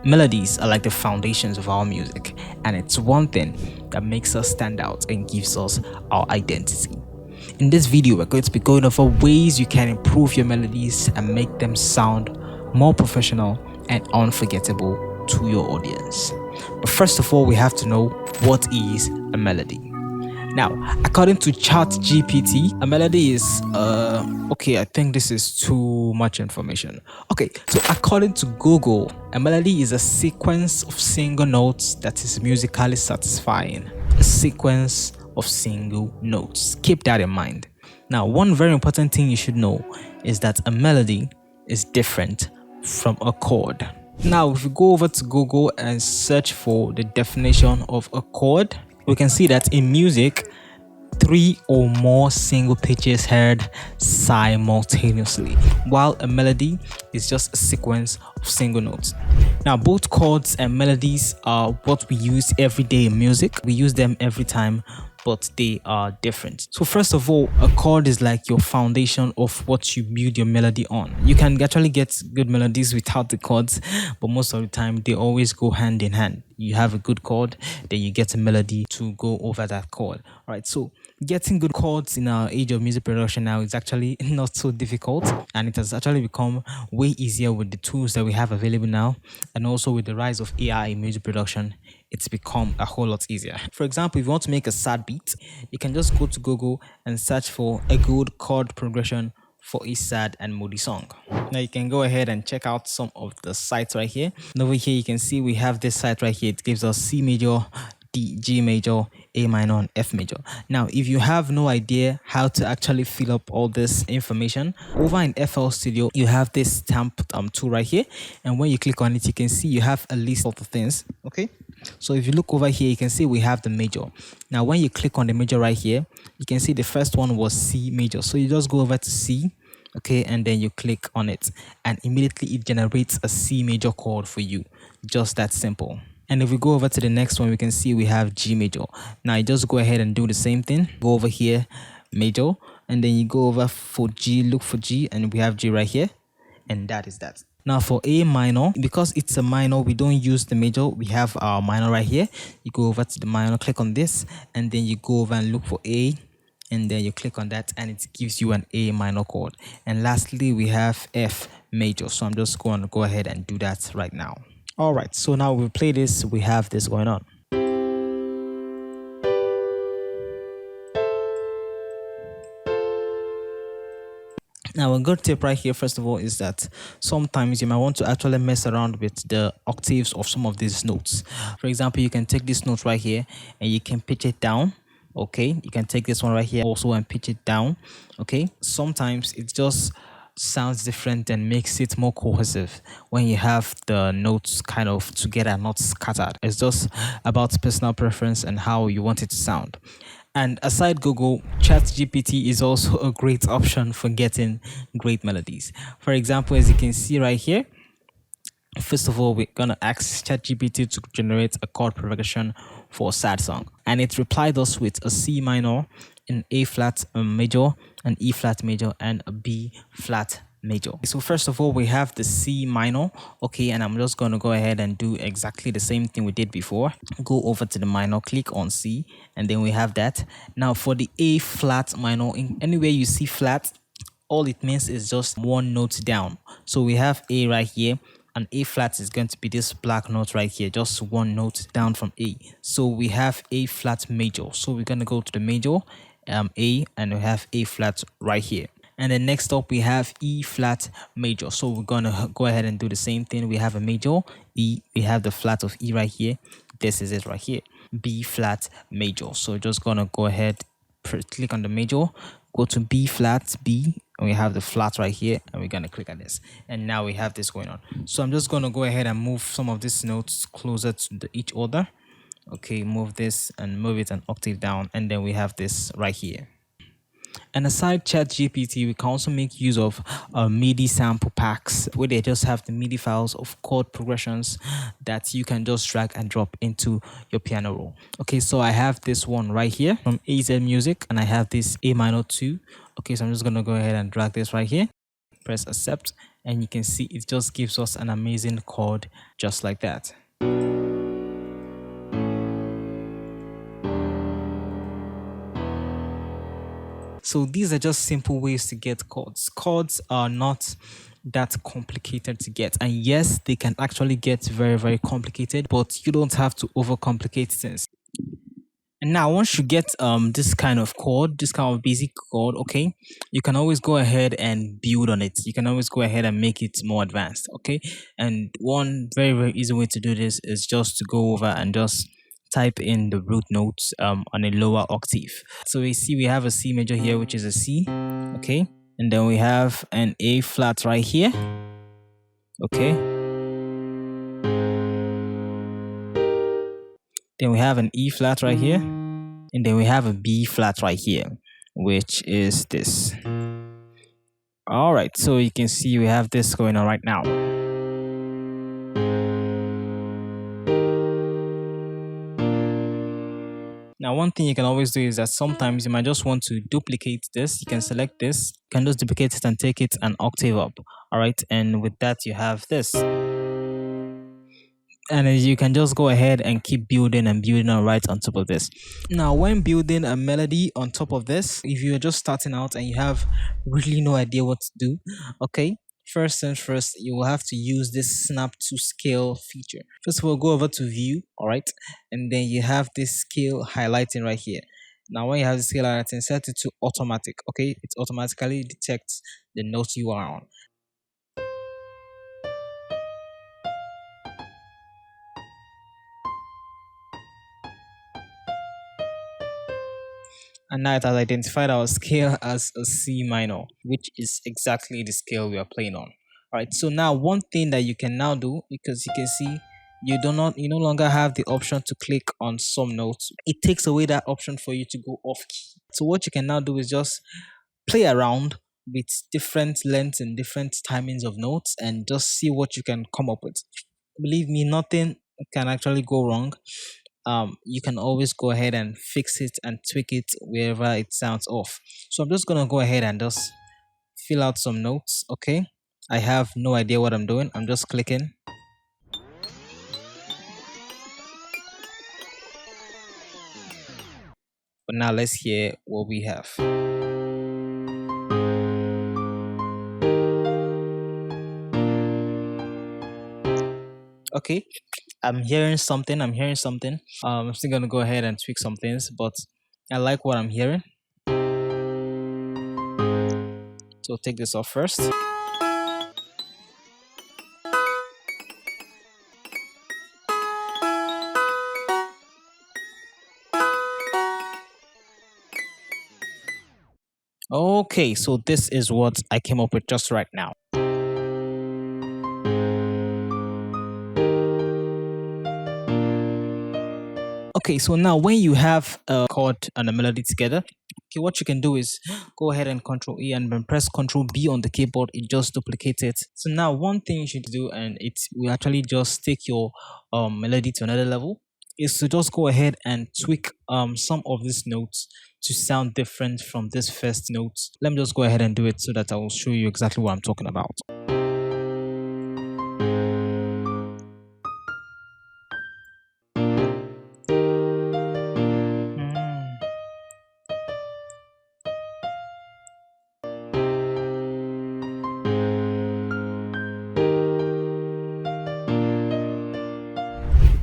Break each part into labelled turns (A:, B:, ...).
A: Melodies are like the foundations of our music, and it's one thing that makes us stand out and gives us our identity. In this video, we're going to be going over ways you can improve your melodies and make them sound more professional and unforgettable to your audience. But first of all, we have to know what is a melody. Now, according to ChatGPT, a melody is okay, I think this is too much information. Okay, so according to Google, a melody is a sequence of single notes that is musically satisfying. A sequence of single notes. Keep that in mind. Now, one very important thing you should know is that a melody is different from a chord. Now, if you go over to Google and search for the definition of a chord, we can see that in music, 3 or more single pitches heard simultaneously, while a melody is just a sequence of single notes. Now, both chords and melodies are what we use every day in music. We use them every time, but they are different. So first of all, a chord is like your foundation of what you build your melody on. You can actually get good melodies without the chords, but most of the time they always go hand in hand. You have a good chord, then you get a melody to go over that chord. All right, so getting good chords in our age of music production now is actually not so difficult, and it has actually become way easier with the tools that we have available now, and also with the rise of AI in music production. It's become a whole lot easier. For example, if you want to make a sad beat, you can just go to Google and search for a good chord progression for a sad and moody song. Now you can go ahead and check out some of the sites right here. And over here you can see we have this site right here. It gives us C major, D, G major, A minor, and F major. Now, if you have no idea how to actually fill up all this information, over in FL Studio, you have this stamp tool right here. And when you click on it, you can see you have a list of the things. Okay. So if you look over here, you can see we have the major. Now, when you click on the major right here, you can see the first one was C major. So you just go over to C, okay, and then you click on it, and immediately it generates a C major chord for you. Just that simple. And if we go over to the next one, we can see we have G major. Now you just go ahead and do the same thing. Go over here, major, and then you go over for G, look for G, and we have G right here. And that is that. Now for A minor, because it's a minor, we don't use the major. We have our minor right here. You go over to the minor, click on this, and then you go over and look for A, and then you click on that, and it gives you an A minor chord. And lastly, we have F major. So I'm just going to go ahead and do that right now. All right, so now we play this, we have this going on. Now, a good tip right here, first of all, is that sometimes you might want to actually mess around with the octaves of some of these notes. For example, you can take this note right here and you can pitch it down. Okay, you can take this one right here also and pitch it down. Okay, sometimes it just sounds different and makes it more cohesive when you have the notes kind of together, not scattered. It's just about personal preference and how you want it to sound. And aside Google, ChatGPT is also a great option for getting great melodies. For example, as you can see right here, first of all, we're going to ask ChatGPT to generate a chord progression for a sad song. And it replied us with a C minor, an A flat major, an E flat major, and a B flat major. So first of all, we have the C minor. Okay, and I'm just going to go ahead and do exactly the same thing we did before. Go over to the minor, click on C, and then we have that. Now for the A flat minor, anywhere you see flat, all it means is just one note down. So we have A right here, and A flat is going to be this black note right here, just one note down from A. So we have A flat major. So we're going to go to the major, A, and we have A flat right here. And then next up, we have E flat major. So we're going to go ahead and do the same thing. We have a major, E, we have the flat of E right here. This is it right here, B flat major. So we're just going to go ahead, click on the major, go to B flat, B, and we have the flat right here, and we're going to click on this. And now we have this going on. So I'm just going to go ahead and move some of these notes closer to each other. Okay, move this and move it an octave down, and then we have this right here. And aside ChatGPT, we can also make use of MIDI sample packs where they just have the MIDI files of chord progressions that you can just drag and drop into your piano roll. Okay, so I have this one right here from AZ Music, and I have this A minor 2. Okay, so I'm just going to go ahead and drag this right here, press accept, and you can see it just gives us an amazing chord just like that. So these are just simple ways to get chords. Chords are not that complicated to get. And yes, they can actually get very, very complicated, but you don't have to overcomplicate things. And now once you get this kind of chord, this kind of basic chord, okay, you can always go ahead and build on it. You can always go ahead and make it more advanced, okay? And one very, very easy way to do this is just to go over and just type in the root notes on a lower octave. So we see we have a C major here, which is a C, okay? And then we have an A flat right here, okay? Then we have an E flat right here. And then we have a B flat right here, which is this. All right, so you can see we have this going on right now. Now, one thing you can always do is that sometimes you might just want to duplicate this. You can select this, you can just duplicate it and take it an octave up. All right, and with that, you have this. And you can just go ahead and keep building and building on right on top of this. Now, when building a melody on top of this, if you're just starting out and you have really no idea what to do, okay, first things first, you will have to use this snap to scale feature. First of all, go over to view, all right, and then you have this scale highlighting right here. Now, when you have the scale highlighting, set it to automatic, okay, it automatically detects the note you are on. And now it has identified our scale as a C minor, which is exactly the scale we are playing on. All right, so now one thing that you can now do, because you can see you no longer have the option to click on some notes. It takes away that option for you to go off key. So what you can now do is just play around with different lengths and different timings of notes and just see what you can come up with. Believe me, nothing can actually go wrong. You can always go ahead and fix it and tweak it wherever it sounds off. So I'm just gonna go ahead and just fill out some notes. Okay, I have no idea what I'm doing. I'm just clicking. But now let's hear what we have. Okay, I'm hearing something. I'm hearing something. I'm still gonna go ahead and tweak some things, but I like what I'm hearing. So take this off first. Okay, so this is what I came up with just right now. Okay, so now when you have a chord and a melody together, okay, what you can do is go ahead and Control E and then press Control B on the keyboard. It just duplicates it. So now one thing you should do, and it will actually just take your melody to another level, is to just go ahead and tweak some of these notes to sound different from this first note. Let me just go ahead and do it so that I will show you exactly what I'm talking about.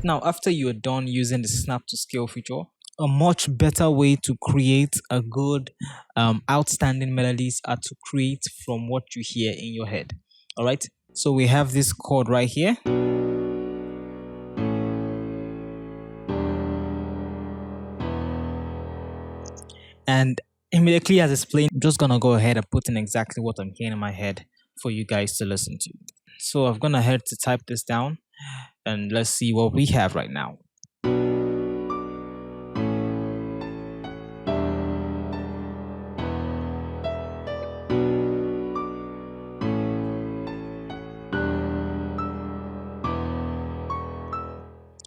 A: Now, after you're done using the snap to scale feature, a much better way to create a good, outstanding melodies are to create from what you hear in your head. All right. So we have this chord right here. And immediately as explained, I'm just gonna go ahead and put in exactly what I'm hearing in my head for you guys to listen to. So I've gone ahead to type this down and let's see what we have right now.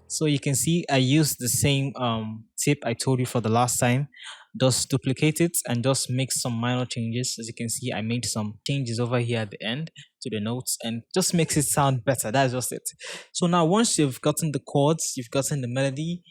A: So you can see I used the same tip I told you for the last time, just duplicate it and just make some minor changes. As you can see, I made some changes over here at the end to the notes and just makes it sound better. That's just it. So now once you've gotten the chords, you've gotten the melody,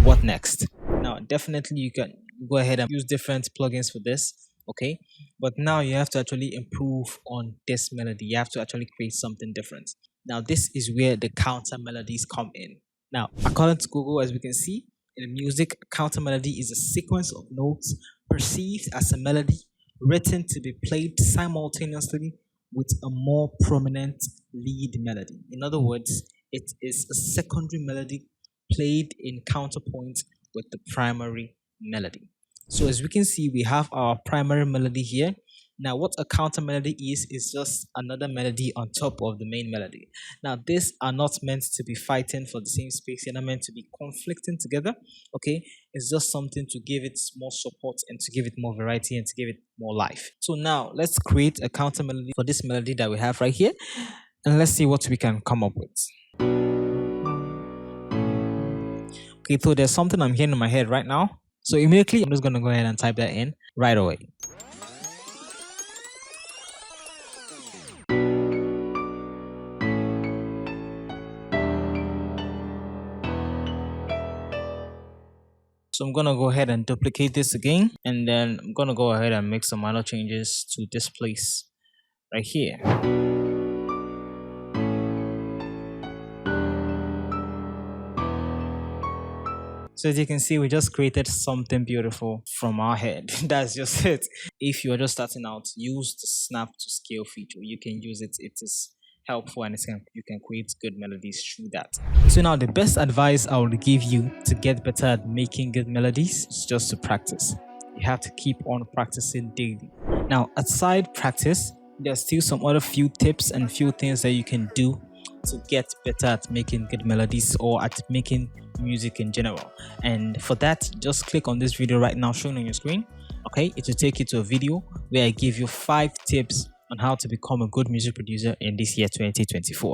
A: what next? Now definitely you can go ahead and use different plugins for this, okay? But now you have to actually improve on this melody. You have to actually create something different. Now this is where the counter melodies come in. Now according to Google, as we can see in music, counter melody is a sequence of notes perceived as a melody written to be played simultaneously with a more prominent lead melody. In other words, it is a secondary melody played in counterpoint with the primary melody. So as we can see, we have our primary melody here. Now, what a counter melody is just another melody on top of the main melody. Now, these are not meant to be fighting for the same space. They're not meant to be conflicting together. Okay, it's just something to give it more support and to give it more variety and to give it more life. So now let's create a counter melody for this melody that we have right here, and let's see what we can come up with. Okay, so there's something I'm hearing in my head right now. So immediately, I'm just going to go ahead and type that in right away. So I'm going to go ahead and duplicate this again. And then I'm going to go ahead and make some minor changes to this place right here. So as you can see, we just created something beautiful from our head. That's just it. If you're just starting out, use the snap to scale feature. You can use it. It is helpful and you can create good melodies through that. So now the best advice I would give you to get better at making good melodies is just to practice. You have to keep on practicing daily. Now, aside practice, there's still some other few tips and few things that you can do to get better at making good melodies or at making music in general. And for that, just click on this video right now shown on your screen. Okay, it will take you to a video where I give you 5 tips on how to become a good music producer in this year 2024.